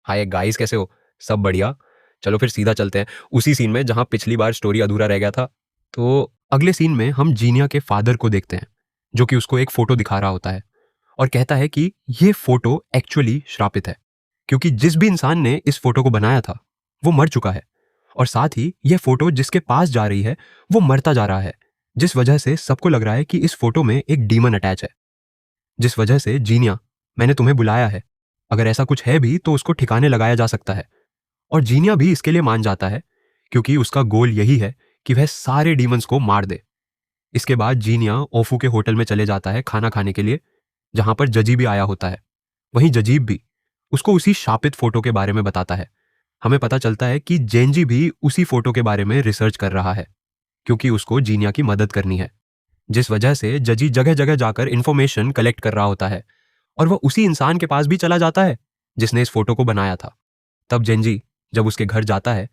Hi guys, कैसे हो? सब बढ़िया। चलो फिर सीधा चलते हैं उसी सीन में जहां पिछली बार स्टोरी अधूरा रह गया था। तो अगले सीन में हम जीनिया के फादर को देखते हैं, जो कि उसको एक फोटो दिखा रहा होता है और कहता है कि ये फोटो एक्चुअली श्रापित है, क्योंकि जिस भी इंसान ने इस फोटो को बनाया था वो मर चुका है। और साथ ही यह फोटो जिसके पास जा रही है वो मरता जा रहा है, जिस वजह से सबको लग रहा है कि इस फोटो में एक डीमन अटैच है। जिस वजह से जीनिया, मैंने तुम्हें बुलाया है, अगर ऐसा कुछ है भी तो उसको ठिकाने लगाया जा सकता है। और जीनिया भी इसके लिए मान जाता है, क्योंकि उसका गोल यही है कि वह सारे डीमंस को मार दे। इसके बाद जीनिया ओफू के होटल में चले जाता है खाना खाने के लिए, जहां पर जजी भी आया होता है। वहीं जजीब भी उसको उसी शापित फोटो के बारे में बताता है। हमें पता चलता है कि जेनजी भी उसी फोटो के बारे में रिसर्च कर रहा है, क्योंकि उसको जीनिया की मदद करनी है। जिस वजह से जजी जगह जगह जाकर इंफॉर्मेशन कलेक्ट कर रहा होता है और वह उसी इंसान के पास भी चला जाता है जिसने इस फोटो को बनाया था। तब जेनजी जब उसके घर जाता है,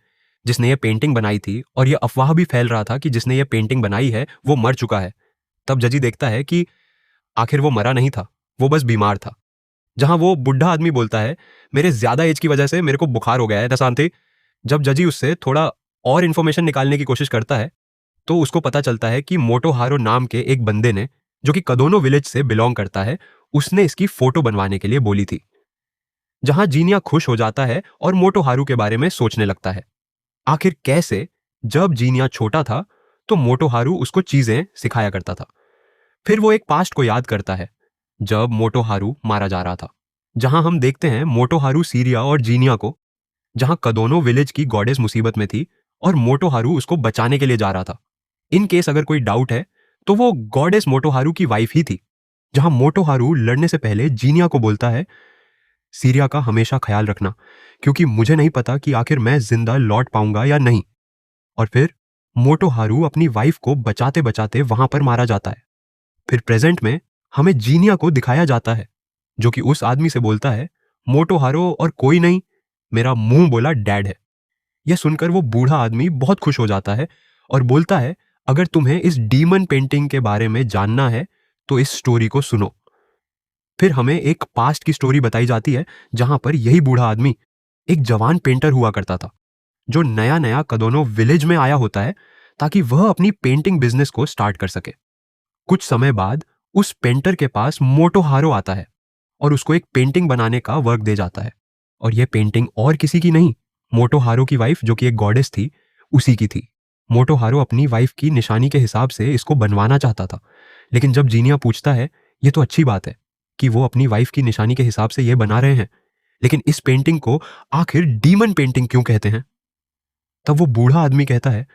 जिसने ये पेंटिंग बनाई थी, और यह अफवाह भी फैल रहा था कि जिसने ये पेंटिंग बनाई है वो मर चुका है, तब जजी देखता है कि आखिर वो मरा नहीं था, वो बस बीमार था। जहां वो बुढ़ा आदमी बोलता है, मेरे ज्यादा एज की वजह से मेरे को बुखार हो गया है दशांति। जब जजी उससे थोड़ा और इन्फॉर्मेशन निकालने की कोशिश करता है तो उसको पता चलता है कि मोटोहारो नाम के एक बंदे ने, जो कि कदोनो विलेज से बिलोंग करता है, उसने इसकी फोटो बनवाने के लिए बोली थी। जहां जीनिया खुश हो जाता है और मोटोहारू के बारे में सोचने लगता है। आखिर कैसे, जब जीनिया छोटा था तो मोटोहारू उसको चीजें सिखाया करता था। फिर वो एक पास्ट को याद करता है जब मोटोहारू मारा जा रहा था, जहां हम देखते हैं मोटोहारू सीरिया और जीनिया को, जहां कदोनो विलेज की गॉडेस मुसीबत में थी और मोटोहारू उसको बचाने के लिए जा रहा था। इन केस अगर कोई डाउट है तो वो गॉडेस मोटोहारू की वाइफ ही थी। जहां मोटोहारू लड़ने से पहले जीनिया को बोलता है, सीरिया का हमेशा ख्याल रखना, क्योंकि मुझे नहीं पता कि आखिर मैं जिंदा लौट पाऊंगा या नहीं। और फिर मोटोहारू अपनी वाइफ को बचाते बचाते वहां पर मारा जाता है। फिर प्रेजेंट में हमें जीनिया को दिखाया जाता है, जो कि उस आदमी से बोलता है, मोटोहारो और कोई नहीं, मेरा मुंह बोला डैड है। यह सुनकर वो बूढ़ा आदमी बहुत खुश हो जाता है और बोलता है, अगर तुम्हें इस डीमन पेंटिंग के बारे में जानना है तो इस स्टोरी को सुनो। फिर हमें एक पास्ट की स्टोरी बताई जाती है, जहां पर यही बूढ़ा आदमी एक जवान पेंटर हुआ करता था, जो नया नया कदोनो विलेज में आया होता है ताकि वह अपनी पेंटिंग बिजनेस को स्टार्ट कर सके। कुछ समय बाद उस पेंटर के पास मोटोहारो आता है और उसको एक पेंटिंग बनाने का वर्क दे जाता है। और यह पेंटिंग और किसी की नहीं, मोटोहारो की वाइफ, जो कि एक गॉडेस थी, उसी की थी। मोटोहारो अपनी वाइफ की निशानी के हिसाब से इसको बनवाना चाहता था, लेकिन जब जीनिया पूछता है, ये तो अच्छी बात है कि वो अपनी वाइफ की निशानी के हिसाब से ये बना रहे हैं, लेकिन इस पेंटिंग को आखिर डीमन पेंटिंग क्यों कहते हैं? तब वो बूढ़ा आदमी कहता है,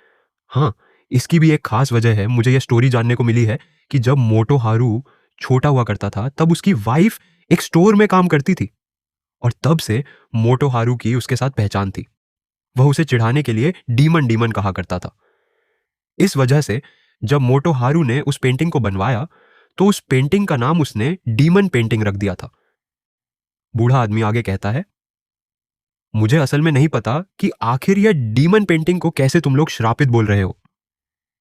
हाँ, इसकी भी एक खास वजह है। मुझे यह स्टोरी जानने को मिली है कि जब मोटोहारू छोटा हुआ करता था तब उसकी वाइफ एक स्टोर में काम करती थी, और तब से मोटोहारू की उसके साथ पहचान थी। वह उसे चिढ़ाने के लिए डीमन डीमन कहा करता था। इस वजह से जब मोटोहारू ने उस पेंटिंग को बनवाया तो उस पेंटिंग का नाम उसने डीमन पेंटिंग रख दिया था। बूढ़ा आदमी आगे कहता है, मुझे असल में नहीं पता कि आखिर यह डीमन पेंटिंग को कैसे तुम लोग श्रापित बोल रहे हो,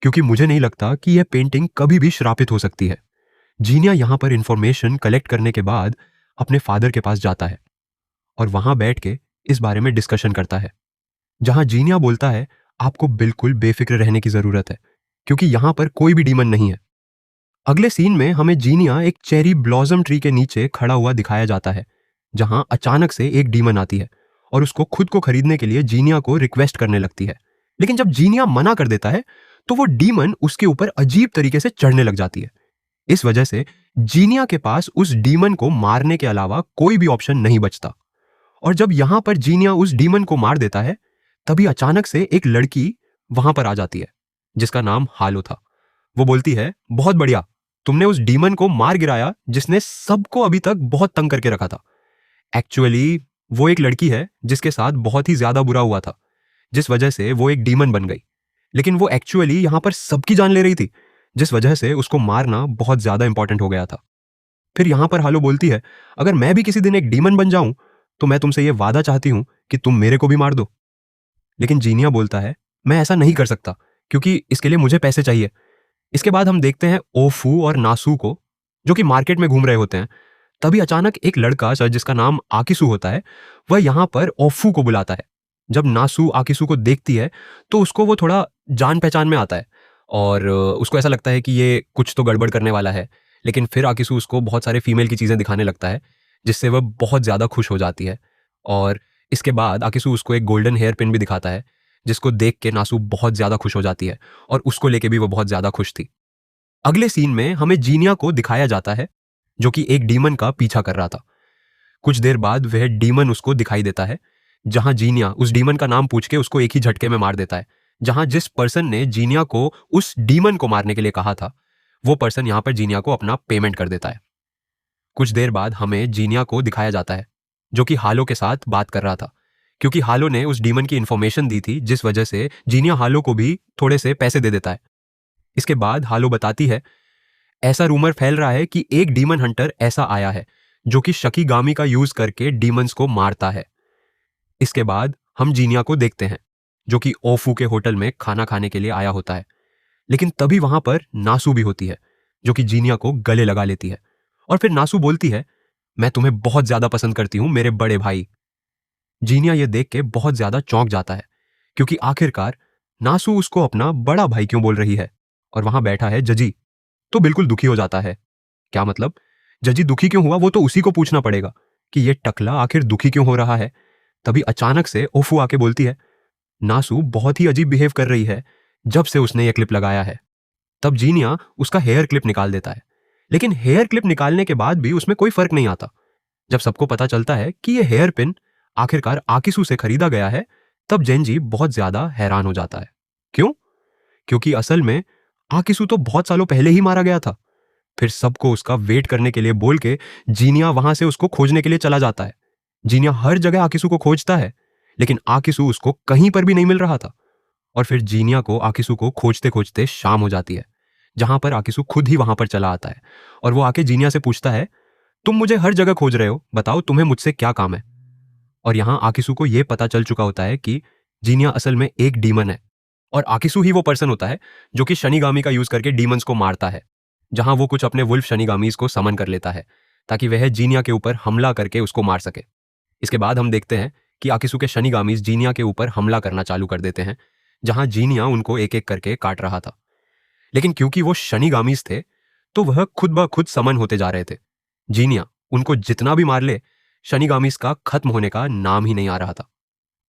क्योंकि मुझे नहीं लगता कि यह पेंटिंग कभी भी श्रापित हो सकती है। जीनिया यहां पर इंफॉर्मेशन कलेक्ट करने के बाद अपने फादर के पास जाता है और वहां बैठ के इस बारे में डिस्कशन करता है। जहां जीनिया बोलता है, आपको बिल्कुल बेफिक्र रहने की जरूरत है, क्योंकि यहां पर कोई भी डीमन नहीं है। अगले सीन में हमें जीनिया एक चेरी ब्लॉसम ट्री के नीचे खड़ा हुआ दिखाया जाता है, जहां अचानक से एक डीमन आती है और उसको खुद को खरीदने के लिए जीनिया को रिक्वेस्ट करने लगती है। लेकिन जब जीनिया मना कर देता है तो वो डीमन उसके ऊपर अजीब तरीके से चढ़ने लग जाती है। इस वजह से जीनिया के पास उस डीमन को मारने के अलावा कोई भी ऑप्शन नहीं बचता। और जब यहां पर जीनिया उस डीमन को मार देता है, तभी अचानक से एक लड़की वहां पर आ जाती है, जिसका नाम हालो था। वो बोलती है, बहुत बढ़िया, तुमने उस डीमन को मार गिराया जिसने सबको अभी तक बहुत तंग करके रखा था। एक्चुअली वो एक लड़की है जिसके साथ बहुत ही ज्यादा बुरा हुआ था, जिस वजह से वो एक डीमन बन गई। लेकिन वो एक्चुअली यहां पर सबकी जान ले रही थी, जिस वजह से उसको मारना बहुत ज्यादा इंपॉर्टेंट हो गया था। फिर यहां पर हालो बोलती है, अगर मैं भी किसी दिन एक डीमन बन जाऊं तो मैं तुमसे यह वादा चाहती हूं कि तुम मेरे को भी मार दो। लेकिन जीनिया बोलता है, मैं ऐसा नहीं कर सकता, क्योंकि इसके लिए मुझे पैसे चाहिए। इसके बाद हम देखते हैं ओफू और नासू को, जो कि मार्केट में घूम रहे होते हैं। तभी अचानक एक लड़का जिसका नाम आकिसु होता है, वह यहाँ पर ओफू को बुलाता है। जब नासु आकिसु को देखती है तो उसको वो थोड़ा जान पहचान में आता है और उसको ऐसा लगता है कि ये कुछ तो गड़बड़ करने वाला है। लेकिन फिर आकिसु उसको बहुत सारे फीमेल की चीज़ें दिखाने लगता है, जिससे वह बहुत ज़्यादा खुश हो जाती है। और इसके बाद आकिसु उसको एक गोल्डन हेयर पिन भी दिखाता है, जिसको देख के नासु बहुत ज़्यादा खुश हो जाती है और उसको लेके भी वो बहुत ज़्यादा खुश थी। अगले सीन में हमें जीनिया को दिखाया जाता है, जो कि एक डीमन का पीछा कर रहा था। कुछ देर बाद वह डीमन उसको दिखाई देता है, जहां जीनिया उस डीमन का नाम पूछ के उसको एक ही झटके में मार देता है। जहां जिस पर्सन ने जीनिया को उस डीमन को मारने के लिए कहा था, वो पर्सन यहां पर जीनिया को अपना पेमेंट कर देता है। कुछ देर बाद हमें जीनिया को दिखाया जाता है, जो कि हालो के साथ बात कर रहा था, क्योंकि हालो ने उस डीमन की इंफॉर्मेशन दी थी, जिस वजह से जीनिया हालो को भी थोड़े से पैसे दे देता है। इसके बाद हालो बताती है, ऐसा रूमर फैल रहा है कि एक डीमन हंटर ऐसा आया है जो कि शकीगामी का यूज करके डीमंस को मारता है। इसके बाद हम जीनिया को देखते हैं, जो कि ओफू के होटल में खाना खाने के लिए आया होता है। लेकिन तभी वहां पर नासु भी होती है, जो कि जीनिया को गले लगा लेती है। और फिर नासु बोलती है, मैं तुम्हें बहुत ज्यादा पसंद करती हूं मेरे बड़े भाई। जीनिया ये देख के बहुत ज्यादा चौंक जाता है, क्योंकि आखिरकार नासु उसको अपना बड़ा भाई क्यों बोल रही है। और वहां बैठा है जजी, तो बिल्कुल दुखी हो जाता है। क्या मतलब? जजी दुखी क्यों हुआ वो तो उसी को पूछना पड़ेगा कि ये टकला आखिर दुखी क्यों हो रहा है। तभी अचानक से ओफू आके बोलती है, नासु बहुत ही अजीब बिहेव कर रही है जब से उसने ये क्लिप लगाया है। तब जीनिया उसका हेयर क्लिप निकाल देता है, लेकिन हेयर क्लिप निकालने के बाद भी उसमें कोई फर्क नहीं आता। जब सबको पता चलता है कि ये हेयर पिन आखिरकार आकिसु से खरीदा गया है, तब जेंजी बहुत ज्यादा हैरान हो जाता है। क्यों? क्योंकि असल में आकिसु तो बहुत सालों पहले ही मारा गया था। फिर सबको उसका वेट करने के लिए बोल के जीनिया वहां से उसको खोजने के लिए चला जाता है। जीनिया हर जगह आकिसु को खोजता है, लेकिन आकिसु उसको कहीं पर भी नहीं मिल रहा था। और फिर जीनिया को आकिसु को खोजते खोजते शाम हो जाती है, जहां पर आकिसु खुद ही वहां पर चला आता है। और वो आके जीनिया से पूछता है, तुम मुझे हर जगह खोज रहे हो, बताओ तुम्हें मुझसे क्या काम है। और यहाँ आकिसु को यह पता चल चुका होता है कि जीनिया असल में एक डीमन है, और आकिसु ही वो पर्सन होता है जो कि शनिगामी का यूज करके डीमंस को मारता है। जहां वो कुछ अपने वुल्फ शनिगामीज को समन कर लेता है, ताकि वह जीनिया के ऊपर हमला करके उसको मार सके। इसके बाद हम देखते हैं कि आकिसु के शनिगामीज जीनिया के ऊपर हमला करना चालू कर देते हैं, जहां जीनिया उनको एक एक करके काट रहा था। लेकिन क्योंकि वो शनिगामीज थे, तो वह खुद ब खुद समन होते जा रहे थे। जीनिया उनको जितना भी मार ले, शनिगामीज का खत्म होने का नाम ही नहीं आ रहा था।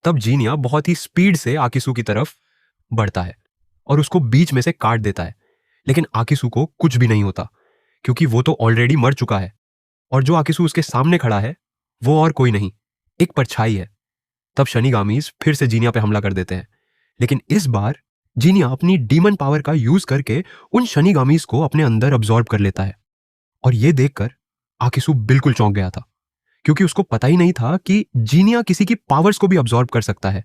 तब जीनिया बहुत ही स्पीड से आकिसु की तरफ बढ़ता है और उसको बीच में से काट देता है। लेकिन आकिसु को कुछ भी नहीं होता, क्योंकि वो तो ऑलरेडी मर चुका है। और जो आकिसु उसके सामने खड़ा है, वो और कोई नहीं, एक परछाई है। तब शनिगामीज फिर से जीनिया पे हमला कर देते हैं, लेकिन इस बार जीनिया अपनी डीमन पावर का यूज करके उन शनिगामीज को अपने अंदर अब्सॉर्ब कर लेता है। और ये देखकर आकिसु बिल्कुल चौंक गया था, क्योंकि उसको पता ही नहीं था कि जीनिया किसी की पावर्स को भी अब्सॉर्ब कर सकता है।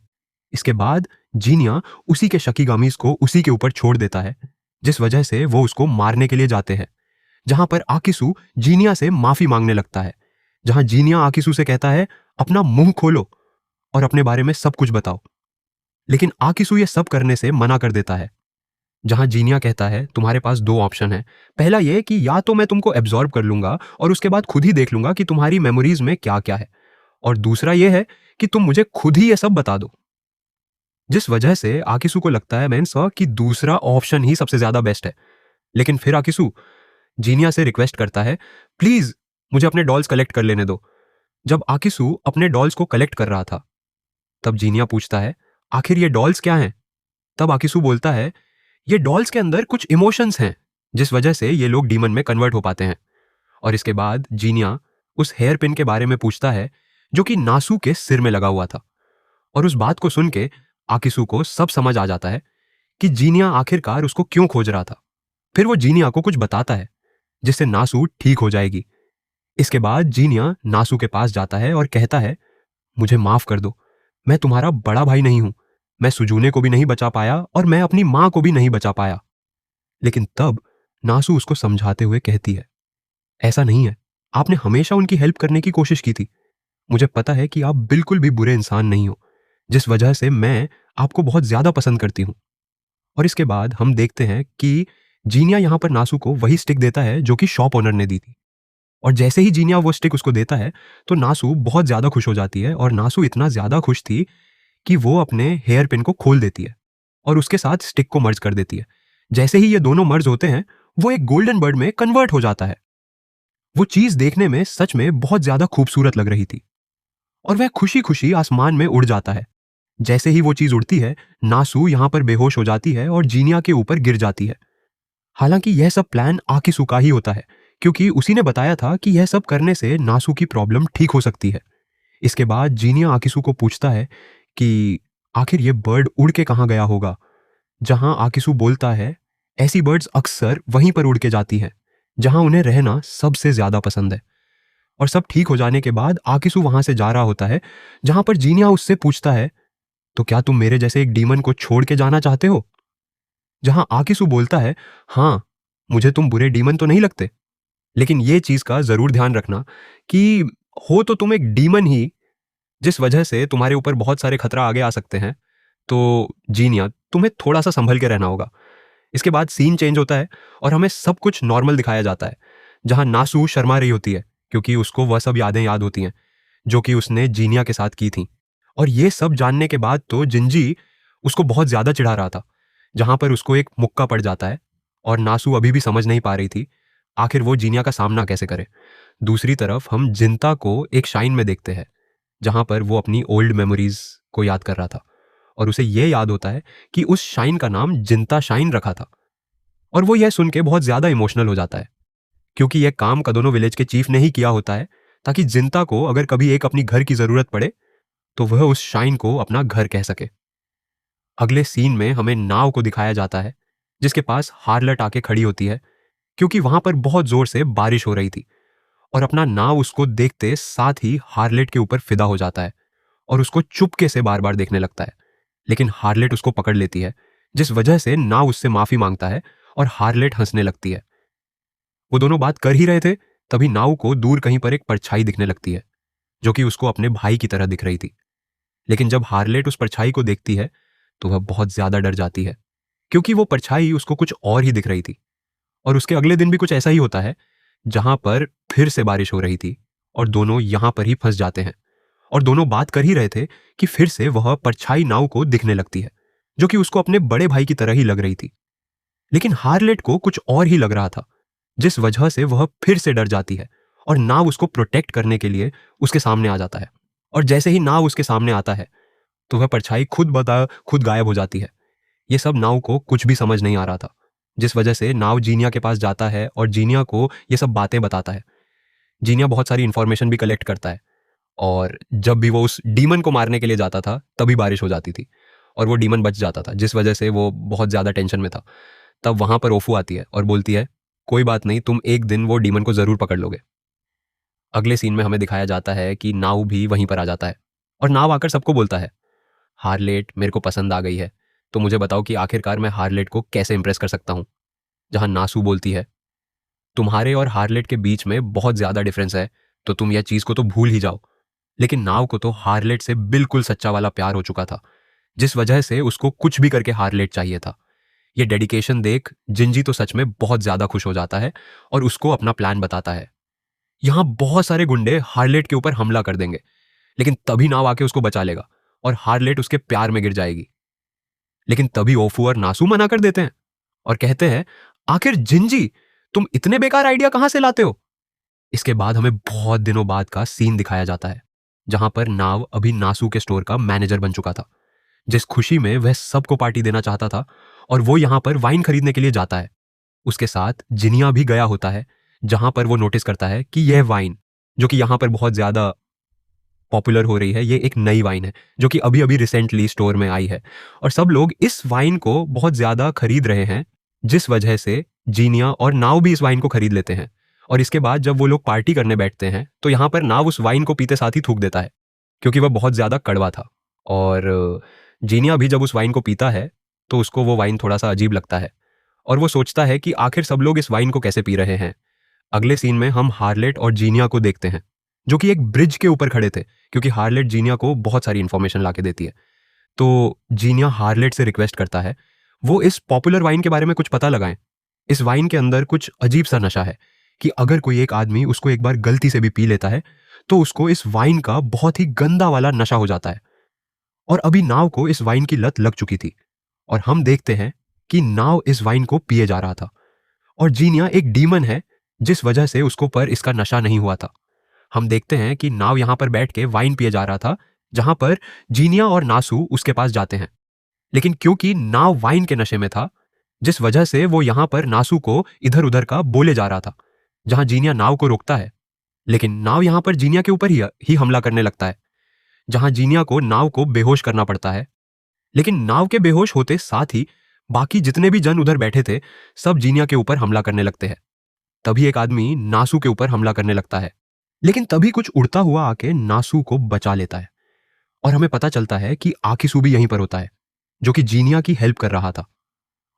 इसके बाद जीनिया उसी के शकीगामीज को उसी के ऊपर छोड़ देता है, जिस वजह से वो उसको मारने के लिए जाते हैं। जहां पर आकिसु जीनिया से माफी मांगने लगता है, जहां जीनिया आकिसु से कहता है, अपना मुंह खोलो और अपने बारे में सब कुछ बताओ। लेकिन आकिसु ये सब करने से मना कर देता है। जहां जीनिया कहता है, तुम्हारे पास दो ऑप्शन है। पहला यह कि या तो मैं तुमको एब्जॉर्ब कर लूंगा और उसके बाद खुद ही देख लूंगा कि तुम्हारी मेमोरीज में क्या क्या है, और दूसरा यह है कि तुम मुझे खुद ही ये सब बता दो। जिस वजह से आकिसु को लगता है मैंने कि दूसरा ऑप्शन ही सबसे ज्यादा बेस्ट है। लेकिन फिर आकिसु जीनिया से रिक्वेस्ट करता है, प्लीज मुझे अपने डॉल्स कलेक्ट कर लेने दो। जब आकिसु अपने डॉल्स को कलेक्ट कर रहा था, तब जीनिया पूछता है, आखिर ये डॉल्स क्या हैं? तब आकिसु बोलता है, ये डॉल्स के अंदर कुछ इमोशंस हैं, जिस वजह से ये लोग डीमन में कन्वर्ट हो पाते हैं। और इसके बाद जीनिया उस हेयर पिन के बारे में पूछता है, जो कि नासु के सिर में लगा हुआ था। और उस बात को सुन के आकिसु को सब समझ आ जाता है कि जीनिया आखिरकार उसको क्यों खोज रहा था। फिर वो जीनिया को कुछ बताता है, जिससे नासु ठीक हो जाएगी। इसके बाद जीनिया नासु के पास जाता है और कहता है, मुझे माफ कर दो, मैं तुम्हारा बड़ा भाई नहीं हूं। मैं सुजूने को भी नहीं बचा पाया और मैं अपनी मां को भी नहीं बचा पाया। लेकिन तब नासु उसको समझाते हुए कहती है, ऐसा नहीं है, आपने हमेशा उनकी हेल्प करने की कोशिश की थी। मुझे पता है कि आप बिल्कुल भी बुरे इंसान नहीं हो, जिस वजह से मैं आपको बहुत ज्यादा पसंद करती हूं। और इसके बाद हम देखते हैं कि जीनिया यहां पर नासु को वही स्टिक देता है जो कि शॉप ओनर ने दी थी। और जैसे ही जीनिया वो स्टिक उसको देता है तो नासू बहुत ज़्यादा खुश हो जाती है, और नासू इतना ज़्यादा खुश थी कि वो अपने हेयर पिन को खोल देती है और उसके साथ स्टिक को मर्ज कर देती है। जैसे ही ये दोनों मर्ज होते हैं, वो एक गोल्डन बर्ड में कन्वर्ट हो जाता है। वो चीज़ देखने में सच में बहुत ज़्यादा खूबसूरत लग रही थी और वह खुशी-खुशी आसमान में उड़ जाता है। जैसे ही वो चीज़ उड़ती है, नासू यहाँ पर बेहोश हो जाती है और जीनिया के ऊपर गिर जाती है। हालांकि यह सब प्लान आकिसू का ही होता है, क्योंकि उसी ने बताया था कि यह सब करने से नासू की प्रॉब्लम ठीक हो सकती है। इसके बाद जीनिया आकिसू को पूछता है कि आखिर ये बर्ड उड़ के कहाँ गया होगा, जहां आकिसू बोलता है ऐसी बर्ड्स अक्सर वहीं पर उड़ के जाती हैं जहां उन्हें रहना सबसे ज्यादा पसंद है। और सब ठीक हो जाने के बाद आकिसू वहां से जा रहा होता है, जहां पर जीनिया उससे पूछता है, तो क्या तुम मेरे जैसे एक डीमन को छोड़ के जाना चाहते हो? जहां आकिसू बोलता है, हाँ, मुझे तुम बुरे डीमन तो नहीं लगते, लेकिन ये चीज का जरूर ध्यान रखना कि हो तो तुम एक डीमन ही, जिस वजह से तुम्हारे ऊपर बहुत सारे खतरा आगे आ सकते हैं। तो जीनिया, तुम्हें थोड़ा सा संभल के रहना होगा। इसके बाद सीन चेंज होता है और हमें सब कुछ नॉर्मल दिखाया जाता है, जहां नासू शर्मा रही होती है क्योंकि उसको वह सब यादें याद होती हैं जो कि उसने जीनिया के साथ की थी। और ये सब जानने के बाद तो जिंजी उसको बहुत ज्यादा चिढ़ा रहा था, जहां पर उसको एक मुक्का पड़ जाता है और नासू अभी भी समझ नहीं पा रही थी आखिर वो जीनिया का सामना कैसे करे। दूसरी तरफ हम जिंता को एक शाइन में देखते हैं, जहां पर वो अपनी ओल्ड मेमोरीज को याद कर रहा था और उसे यह याद होता है कि उस शाइन का नाम जिंता शाइन रखा था। और वो यह सुन के बहुत ज्यादा इमोशनल हो जाता है, क्योंकि यह काम कदोनो विलेज के चीफ ने ही किया होता है, ताकि जिंता को अगर कभी एक अपनी घर की जरूरत पड़े तो वह उस शाइन को अपना घर कह सके। अगले सीन में हमें नाव को दिखाया जाता है, जिसके पास हार्लट आके खड़ी होती है, क्योंकि वहां पर बहुत जोर से बारिश हो रही थी। और अपना नाव उसको देखते साथ ही हार्लेट के ऊपर फिदा हो जाता है और उसको चुपके से बार बार देखने लगता है। लेकिन हार्लेट उसको पकड़ लेती है, जिस वजह से नाव उससे माफी मांगता है और हार्लेट हंसने लगती है। वो दोनों बात कर ही रहे थे, तभी नाव को दूर कहीं पर एक परछाई दिखने लगती है, जो कि उसको अपने भाई की तरह दिख रही थी। लेकिन जब हार्लेट उस परछाई को देखती है तो वह बहुत ज्यादा डर जाती है, क्योंकि वो परछाई उसको कुछ और ही दिख रही थी। और उसके अगले दिन भी कुछ ऐसा ही होता है, जहां पर फिर से बारिश हो रही थी और दोनों यहां पर ही फंस जाते हैं। और दोनों बात कर ही रहे थे कि फिर से वह परछाई नाव को दिखने लगती है, जो कि उसको अपने बड़े भाई की तरह ही लग रही थी। लेकिन हार्लेट को कुछ और ही लग रहा था, जिस वजह से वह फिर से डर जाती है और नाव उसको प्रोटेक्ट करने के लिए उसके सामने आ जाता है। और जैसे ही नाव उसके सामने आता है तो वह परछाई खुद गायब हो जाती है। ये सब नाव को कुछ भी समझ नहीं आ रहा था, जिस वजह से नाव जीनिया के पास जाता है और जीनिया को ये सब बातें बताता है। जीनिया बहुत सारी इंफॉर्मेशन भी कलेक्ट करता है, और जब भी वो उस डीमन को मारने के लिए जाता था तभी बारिश हो जाती थी और वो डीमन बच जाता था, जिस वजह से वो बहुत ज़्यादा टेंशन में था। तब वहां पर ओफू आती है और बोलती है, कोई बात नहीं, तुम एक दिन वो डीमन को ज़रूर पकड़ लोगे। अगले सीन में हमें दिखाया जाता है कि नाव भी वहीं पर आ जाता है और नाव आकर सबको बोलता है, हार्लेट मेरे को पसंद आ गई है, तो मुझे बताओ कि आखिरकार मैं हार्लेट को कैसे इंप्रेस कर सकता हूँ। जहां नासू बोलती है, तुम्हारे और हार्लेट के बीच में बहुत ज्यादा डिफरेंस है, तो तुम यह चीज को तो भूल ही जाओ। लेकिन नाव को तो हार्लेट से बिल्कुल सच्चा वाला प्यार हो चुका था, जिस वजह से उसको कुछ भी करके हार्लेट चाहिए था। यह डेडिकेशन देख जिंजी तो सच में बहुत ज्यादा खुश हो जाता है और उसको अपना प्लान बताता है। यहाँ बहुत सारे गुंडे हार्लेट के ऊपर हमला कर देंगे, लेकिन तभी नाव आके उसको बचा लेगा और हार्लेट उसके प्यार में गिर जाएगी। लेकिन तभी ओफू और नासू मना कर देते हैं और कहते हैं, आखिर जिंजी, तुम इतने बेकार आइडिया कहां से लाते हो? इसके बाद हमें बहुत दिनों बाद का सीन दिखाया जाता है, जहां पर नाव अभी नासू के स्टोर का मैनेजर बन चुका था, जिस खुशी में वह सबको पार्टी देना चाहता था। और वो यहां पर वाइन खरीदने के लिए जाता है। उसके साथ जिनिया भी गया होता है, जहां पर वो नोटिस करता है कि यह वाइन, जो कि यहां पर बहुत ज्यादा पॉपुलर हो रही है, ये एक नई वाइन है जो कि अभी अभी रिसेंटली स्टोर में आई है और सब लोग इस वाइन को बहुत ज्यादा खरीद रहे हैं, जिस वजह से जीनिया और नाव भी इस वाइन को खरीद लेते हैं। और इसके बाद जब वो लोग पार्टी करने बैठते हैं तो यहाँ पर नाव उस वाइन को पीते साथ ही थूक देता है, क्योंकि वह बहुत ज्यादा कड़वा था। और जीनिया भी जब उस वाइन को पीता है तो उसको वो वाइन थोड़ा सा अजीब लगता है और वो सोचता है कि आखिर सब लोग इस वाइन को कैसे पी रहे हैं। अगले सीन में हम हार्लेट और जीनिया को देखते हैं, जो कि एक ब्रिज के ऊपर खड़े थे, क्योंकि हार्लेट जीनिया को बहुत सारी इंफॉर्मेशन लाके देती है। तो जीनिया हार्लेट से रिक्वेस्ट करता है वो इस पॉपुलर वाइन के बारे में कुछ पता लगाएं। इस वाइन के अंदर कुछ अजीब सा नशा है कि अगर कोई एक आदमी उसको एक बार गलती से भी पी लेता है तो उसको इस वाइन का बहुत ही गंदा वाला नशा हो जाता है। और अभी नाव को इस वाइन की लत लग चुकी थी और हम देखते हैं कि नाव इस वाइन को पिए जा रहा था। और जीनिया एक डीमन है जिस वजह से उसको पर इसका नशा नहीं हुआ था। हम देखते हैं कि नाव यहां पर बैठ के वाइन पिए जा रहा था, जहां पर जीनिया और नासू उसके पास जाते हैं। लेकिन क्योंकि नाव वाइन के नशे में था, जिस वजह से वो यहां पर नासू को इधर उधर का बोले जा रहा था, जहां जीनिया नाव को रोकता है। लेकिन नाव यहां पर जीनिया के ऊपर ही हमला करने लगता है, जहां जीनिया को नाव को बेहोश करना पड़ता है। लेकिन नाव के बेहोश होते साथ ही बाकी जितने भी जन उधर बैठे थे, सब जीनिया के ऊपर हमला करने लगते हैं। तभी एक आदमी नासू के ऊपर हमला करने लगता है, लेकिन तभी कुछ उड़ता हुआ आके नासू को बचा लेता है। और हमें पता चलता है कि आकिसू भी यहीं पर होता है, जो कि जीनिया की हेल्प कर रहा था।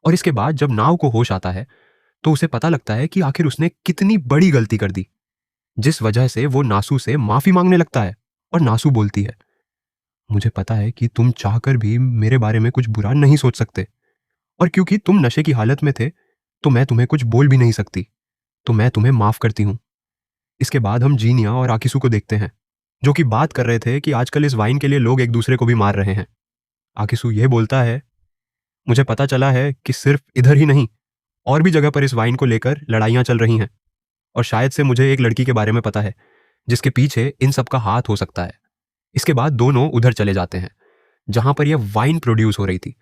और इसके बाद जब नाव को होश आता है तो उसे पता लगता है कि आखिर उसने कितनी बड़ी गलती कर दी, जिस वजह से वो नासू से माफी मांगने लगता है। और नासू बोलती है, मुझे पता है कि तुम चाहकर भी मेरे बारे में कुछ बुरा नहीं सोच सकते, और क्योंकि तुम नशे की हालत में थे तो मैं तुम्हें कुछ बोल भी नहीं सकती, तो मैं तुम्हें माफ करती हूं। इसके बाद हम जीनिया और आकिसू को देखते हैं, जो कि बात कर रहे थे कि आजकल इस वाइन के लिए लोग एक दूसरे को भी मार रहे हैं। आकिसू यह बोलता है, मुझे पता चला है कि सिर्फ इधर ही नहीं, और भी जगह पर इस वाइन को लेकर लड़ाइयां चल रही हैं, और शायद से मुझे एक लड़की के बारे में पता है जिसके पीछे इन सब का हाथ हो सकता है। इसके बाद दोनों उधर चले जाते हैं जहां पर यह वाइन प्रोड्यूस हो रही थी।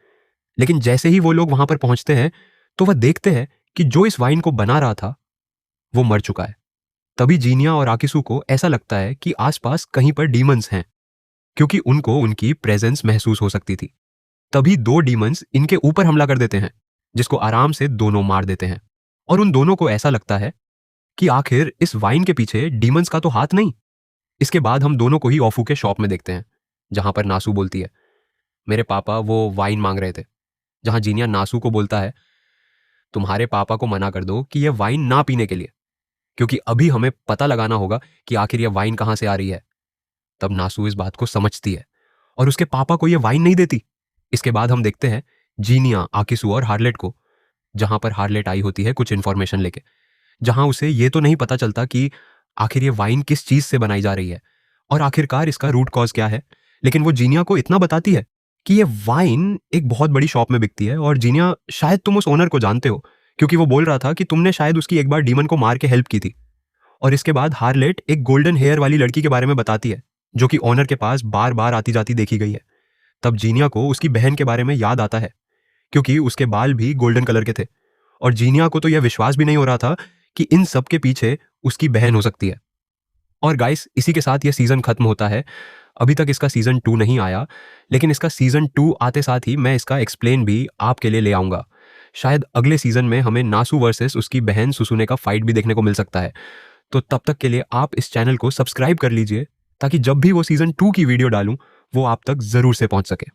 लेकिन जैसे ही वो लोग वहां पर पहुंचते हैं तो वह देखते हैं कि जो इस वाइन को बना रहा था वो मर चुका है। तभी जीनिया और आकिसू को ऐसा लगता है कि आसपास कहीं पर डीमंस हैं, क्योंकि उनको उनकी प्रेजेंस महसूस हो सकती थी। तभी दो डीमंस इनके ऊपर हमला कर देते हैं, जिसको आराम से दोनों मार देते हैं। और उन दोनों को ऐसा लगता है कि आखिर इस वाइन के पीछे डीमंस का तो हाथ नहीं। इसके बाद हम दोनों को ही ऑफू के शॉप में देखते हैं, जहां पर नासू बोलती है, मेरे पापा वो वाइन मांग रहे थे। जहां जीनिया नासू को बोलता है, तुम्हारे पापा को मना कर दो कि यह वाइन ना पीने के लिए, क्योंकि अभी हमें पता लगाना होगा कि आखिर यह वाइन कहां से आ रही है। तब नासू इस बात को समझती है और उसके पापा को यह वाइन नहीं देती। इसके बाद हम देखते हैं जीनिया, आकिसू और हार्लेट को, जहां पर हार्लेट आई होती है कुछ इंफॉर्मेशन लेके, जहां उसे यह तो नहीं पता चलता कि आखिर ये वाइन किस चीज से बनाई जा रही है और आखिरकार इसका रूट कॉज क्या है। लेकिन वो जीनिया को इतना बताती है कि ये वाइन एक बहुत बड़ी शॉप में बिकती है, और जीनिया, शायद तुम उस ओनर को जानते हो, क्योंकि वो बोल रहा था कि तुमने शायद उसकी एक बार डीमन को मार के हेल्प की थी। और इसके बाद हार्लेट एक गोल्डन हेयर वाली लड़की के बारे में बताती है, जो कि ओनर के पास बार बार आती जाती देखी गई है। तब जीनिया को उसकी बहन के बारे में याद आता है, क्योंकि उसके बाल भी गोल्डन कलर के थे। और जीनिया को तो यह विश्वास भी नहीं हो रहा था कि इन सब के पीछे उसकी बहन हो सकती है। और गाइस, इसी के साथ यह सीजन खत्म होता है। अभी तक इसका सीजन 2 नहीं आया, लेकिन इसका सीजन 2 आते साथ ही मैं इसका एक्सप्लेन भी आपके लिए ले आऊंगा। शायद अगले सीजन में हमें नासू वर्सेस उसकी बहन सुसुने का फाइट भी देखने को मिल सकता है। तो तब तक के लिए आप इस चैनल को सब्सक्राइब कर लीजिए, ताकि जब भी वो सीजन 2 की वीडियो डालूं वो आप तक जरूर से पहुंच सके।